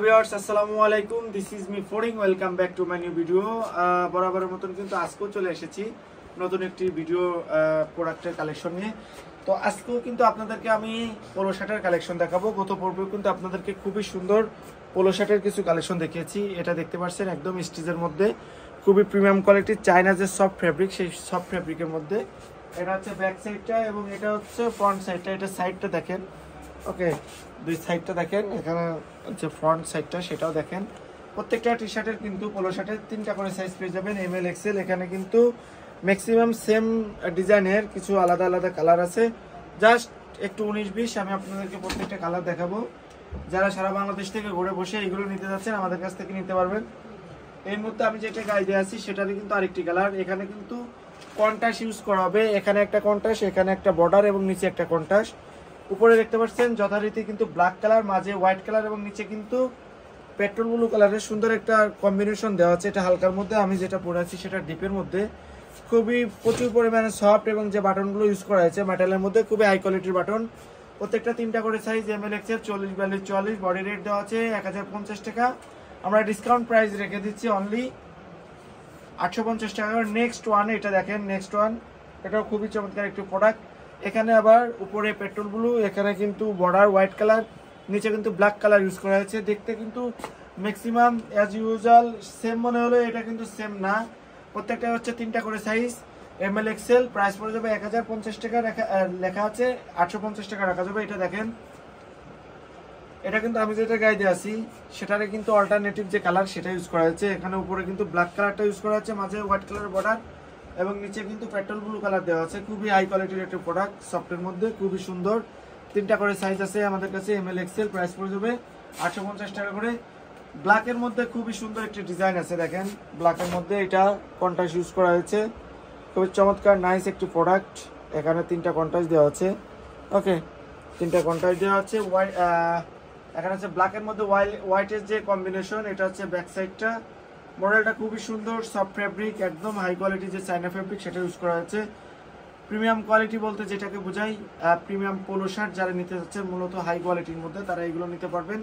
Viewers আসসালামু আলাইকুম, this is me ফোরিং। Welcome back to my new video. বরাবরের মতন কিন্তু আজকেও চলে এসেছি নতুন একটি ভিডিও প্রোডাক্টের কালেকশন নিয়ে। তো আজকেও কিন্তু আপনাদেরকে আমি পোলো শার্টের কালেকশন দেখাবো। গত পর্বেও কিন্তু আপনাদেরকে খুবই সুন্দর পোলো শার্টের কিছু কালেকশন দেখিয়েছি। এটা দেখতে পাচ্ছেন একদম স্টিচের মধ্যে, খুবই প্রিমিয়াম কোয়ালিটির চায়না যে সফট ফ্যাব্রিক, সেই সফট ফ্যাব্রিকের মধ্যে। এটা হচ্ছে ব্যাক সাইডটা এবং এটা হচ্ছে ফ্রন্ট সাইডটা। এটা সাইডটা দেখেন, ওকে, দুই সাইডটা দেখেন, এখানে হচ্ছে ফ্রন্ট সাইডটা, সেটাও দেখেন। প্রত্যেকটা টি শার্টের কিন্তু পোলো শার্টের 3টা করে সাইজ পেয়ে যাবেন, এমএল এক্সেল। এখানে কিন্তু ম্যাক্সিমাম সেম ডিজাইনের, কিছু আলাদা আলাদা কালার আছে। জাস্ট একটু 19-20 আমি আপনাদেরকে প্রত্যেকটা কালার দেখাবো। যারা সারা বাংলাদেশ থেকে ঘুরে বসে এগুলো নিতে যাচ্ছেন আমাদের কাছ থেকে নিতে পারবেন। এই মুহূর্তে আমি যেটা গায়ে দিয়ে আছি সেটারই কিন্তু আরেকটি কালার। এখানে কিন্তু কন্ট্রাস্ট ইউজ করা হবে, এখানে একটা কন্ট্রাস্ট, এখানে একটা বর্ডার এবং নিচে একটা কন্ট্রাস্ট। উপরে দেখতে পাচ্ছেন যথারীতি কিন্তু ব্ল্যাক কালার, মাঝে হোয়াইট কালার এবং নিচে কিন্তু পেট্রোল ব্লু কালারের সুন্দর একটা কম্বিনেশন দেওয়া আছে। এটা হালকার মধ্যে, আমি যেটা পরে আছি সেটা ডিপের মধ্যে। খুবই প্রচুর পরিমাণে সফট এবং যে বাটনগুলো ইউজ করা হয়েছে মেটালের মধ্যে, খুবই হাই কোয়ালিটির বাটন। প্রত্যেকটা 3টা করে size, M L XL 40, 42, 44। Body rate দেওয়া আছে 1050 টাকা। আমরা ডিসকাউন্ট প্রাইস রেখে দিচ্ছি অনলি 850 টাকা। নেক্সট ওয়ান, এটা দেখেন নেক্সট ওয়ান, এটাও খুবই চমৎকার একটি প্রোডাক্ট। এখানে আবার উপরে পেট্রোল ব্লু, এখানে কিন্তু বর্ডার হোয়াইট কালার, নিচে কিন্তু ব্ল্যাক কালার ইউজ করা হয়েছে। দেখতে কিন্তু ম্যাক্সিমাম অ্যাজ ইউজুয়াল সেম মনে হলো, এটা কিন্তু সেম না। প্রত্যেকটা হচ্ছে 3টা করে সাইজ, এমএল এক্সেল। প্রাইস পড়ে যাবে 1050 টাকা, লেখা আছে 850 টাকা রাখা যাবে। এটা দেখেন, এটা কিন্তু আমি যেটা গায়ে দিয়ে আছি সেটারে কিন্তু অল্টারনেটিভ যে কালার সেটা ইউজ করা হয়েছে। এখানে উপরে কিন্তু ব্ল্যাক কালারটা ইউজ করা হচ্ছে, মাঝে হোয়াইট কালারের বর্ডার এবং নিচে কিন্তু পেট্রোল ব্লু কালার দেওয়া আছে। খুবই হাই কোয়ালিটির একটা প্রোডাক্ট, সফটের মধ্যে খুবই সুন্দর। 3টা করে সাইজ আছে আমাদের কাছে, এমএল এক্সেল। প্রাইস পড়ে যাবে 850 টাকা করে। ব্ল্যাকের মধ্যে খুবই সুন্দর একটি ডিজাইন আছে, দেখেন ব্ল্যাকের মধ্যে এটা কন্ট্রাস্ট ইউজ করা হয়েছে। খুবই চমৎকার নাইস একটি প্রোডাক্ট। এখানে 3টা কন্ট্রাস্ট দেওয়া আছে, ওকে, 3টা কন্ট্রাস্ট দেওয়া আছে। এখানে হচ্ছে ব্ল্যাকের মধ্যে হোয়াইটের যে কম্বিনেশন, এটা হচ্ছে ব্যাক সাইডটা। মডেলটা খুবই সুন্দর, সফট ফ্যাব্রিক, একদম হাই কোয়ালিটি যে চায়না ফ্যাব্রিক সেটা ইউজ করা হয়েছে। প্রিমিয়াম কোয়ালিটি বলতে যেটাকে বোঝাই, প্রিমিয়াম পোলো শার্ট যারা নিতে যাচ্ছেন মূলত হাই কোয়ালিটির মধ্যে, তারা এগুলো নিতে পারবেন।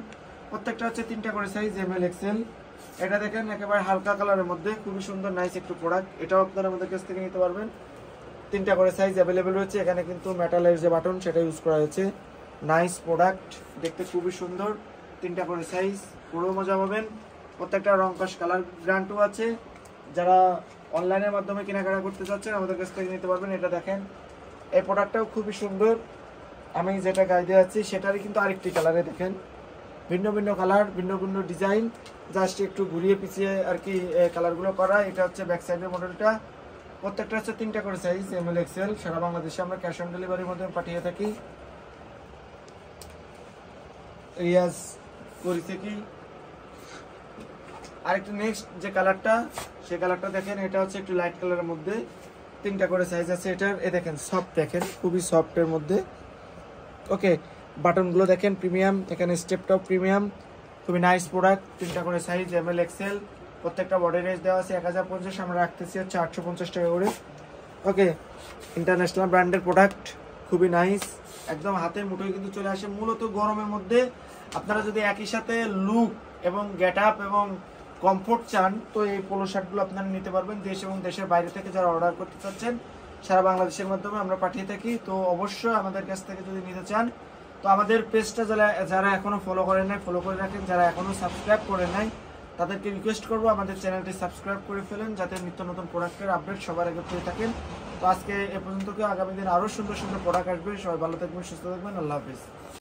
প্রত্যেকটা হচ্ছে 3টা করে সাইজ, এমএল এক্সেল। এটা দেখেন একেবারে হালকা কালারের মধ্যে, খুবই সুন্দর নাইস একটু প্রোডাক্ট। এটাও আপনারা আমাদের কাছ থেকে নিতে পারবেন। 3টা করে সাইজ অ্যাভেলেবেল রয়েছে। এখানে কিন্তু মেটালের যে বাটন সেটা ইউজ করা হয়েছে। নাইস প্রোডাক্ট, দেখতে খুবই সুন্দর। 3টা করে সাইজ, পুরো মজা পাবেন। প্রত্যেকটা রং কস কালার গ্যারান্টি আছে। যারা অনলাইনের মাধ্যমে কেনাকাটা করতে চাচ্ছেন আমাদের কাছ থেকে নিতে পারবেন। এটা দেখেন, এই প্রোডাক্টটাও খুবই সুন্দর। আমি যেটা গায়ে দিয়ে যাচ্ছি সেটারই কিন্তু আরেকটি কালারে, দেখেন ভিন্ন ভিন্ন কালার, ভিন্ন ভিন্ন ডিজাইন, জাস্ট একটু ঘুরিয়ে পিছিয়ে আর কি কালারগুলো করা। এটা হচ্ছে ব্যাক সাইডের মডেলটা। প্রত্যেকটা হচ্ছে 3টা করে সাইজ, এমএল এক্সেল। সারা বাংলাদেশে আমরা ক্যাশ অন ডেলিভারির মাধ্যমে পাঠিয়ে থাকি। রিয়াজ করেছে কি আরেকটা নেক্সট যে কালারটা, সেই কালারটা দেখেন, এটা হচ্ছে একটু লাইট কালারের মধ্যে। 3টা করে সাইজ আছে এটার। এ দেখেন সফট, দেখেন খুবই সফটের মধ্যে, ওকে। বাটনগুলো দেখেন প্রিমিয়াম, এখানে স্টেপটাও প্রিমিয়াম, খুবই নাইস প্রোডাক্ট। 3টা করে সাইজ, এমএল এক্সেল। প্রত্যেকটা বডি রেঞ্জ দেওয়া আছে 1050, আমরা রাখতেছি হচ্ছে 850 টাকা করে, ওকে। ইন্টারন্যাশনাল ব্র্যান্ডের প্রোডাক্ট, খুবই নাইস, একদম হাতের মুঠোয় কিন্তু চলে আসে। মূলত গরমের মধ্যে আপনারা যদি একই সাথে লুক এবং গেট আপ এবং কমফোর্ট চান, তো এই পোলো শার্টগুলো আপনারা নিতে পারবেন। দেশ এবং দেশের বাইরে থেকে যারা অর্ডার করতে চাচ্ছেন সারা বাংলাদেশের মাধ্যমে আমরা পাঠিয়ে থাকি। তো অবশ্যই আমাদের কাছ থেকে যদি নিতে চান, তো আমাদের পেজটা যারা এখনো ফলো করেন নাই ফলো করে রাখেন। যারা এখনো সাবস্ক্রাইব করেন নাই তাদেরকে রিকোয়েস্ট করবো আমাদের চ্যানেলটি সাবস্ক্রাইব করে ফেলেন, যাতে নিত্য নতুন প্রোডাক্টের আপডেট সবার আগে পেয়ে থাকেন। তো আজকে এ পর্যন্ত, আগামী দিন আরও সুন্দর সুন্দর প্রোডাক্ট আসবে। সবাই ভালো থাকবেন, সুস্থ থাকবেন, আল্লাহ হাফিজ।